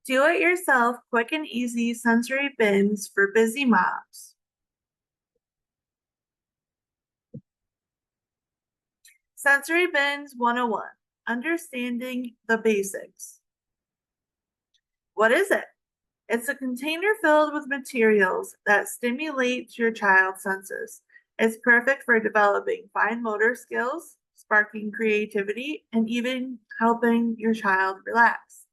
Do-it-yourself quick and easy sensory bins for busy moms. Sensory Bins 101, Understanding the Basics. What is it? It's a container filled with materials that stimulate your child's senses. It's perfect for developing fine motor skills, sparking creativity, and even helping your child relax.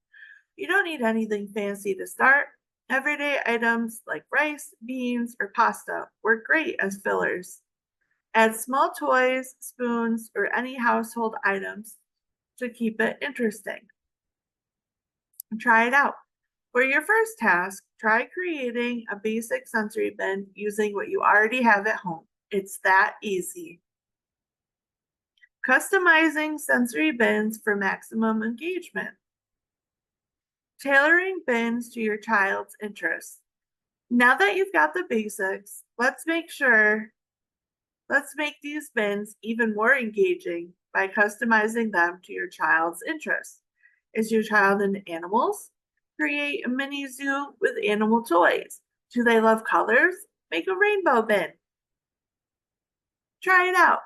You don't need anything fancy to start. Everyday items like rice, beans, or pasta work great as fillers. Add small toys, spoons, or any household items to keep it interesting. Try it out. For your first task, try creating a basic sensory bin using what you already have at home. It's that easy. Customizing sensory bins for maximum engagement. Tailoring bins to your child's interests. Now that you've got the basics, let's make these bins even more engaging by customizing them to your child's interests. Is your child into animals? Create a mini zoo with animal toys. Do they love colors? Make a rainbow bin. Try it out.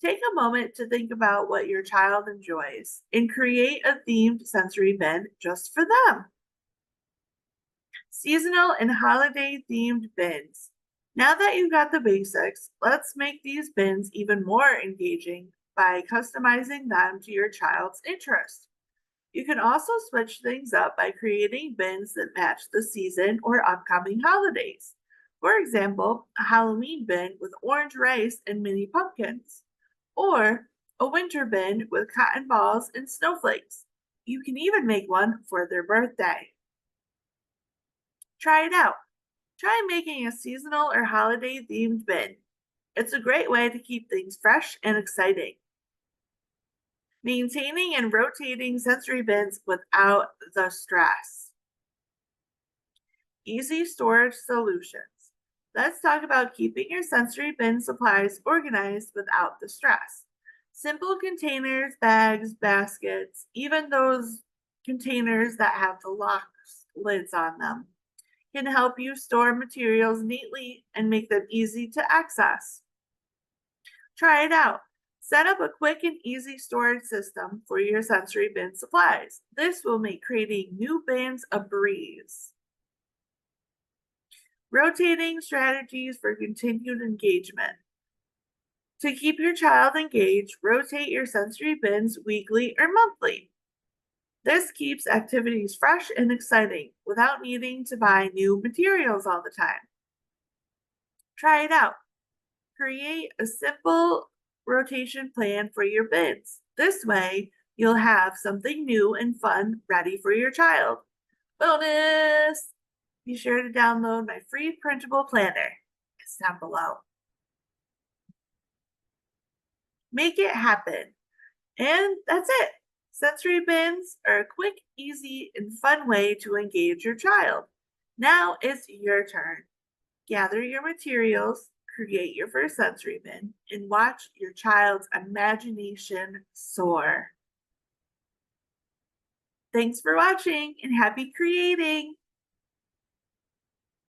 Take a moment to think about what your child enjoys and create a themed sensory bin just for them. Seasonal and holiday themed bins. Now that you've got the basics, let's make these bins even more engaging by customizing them to your child's interest. You can also switch things up by creating bins that match the season or upcoming holidays. For example, a Halloween bin with orange rice and mini pumpkins, or a winter bin with cotton balls and snowflakes. You can even make one for their birthday. Try it out. Try making a seasonal or holiday themed bin. It's a great way to keep things fresh and exciting. Maintaining and rotating sensory bins without the stress. Easy storage solutions. Let's talk about keeping your sensory bin supplies organized without the stress. Simple containers, bags, baskets, even those containers that have the lock lids on them can help you store materials neatly and make them easy to access. Try it out. Set up a quick and easy storage system for your sensory bin supplies. This will make creating new bins a breeze. Rotating strategies for continued engagement. To keep your child engaged, rotate your sensory bins weekly or monthly. This keeps activities fresh and exciting without needing to buy new materials all the time. Try it out. Create a simple rotation plan for your bins. This way, you'll have something new and fun ready for your child. Bonus! Be sure to download my free printable planner. It's down below. Make it happen. And that's it. Sensory bins are a quick, easy, and fun way to engage your child. Now it's your turn. Gather your materials, create your first sensory bin, and watch your child's imagination soar. Thanks for watching and happy creating!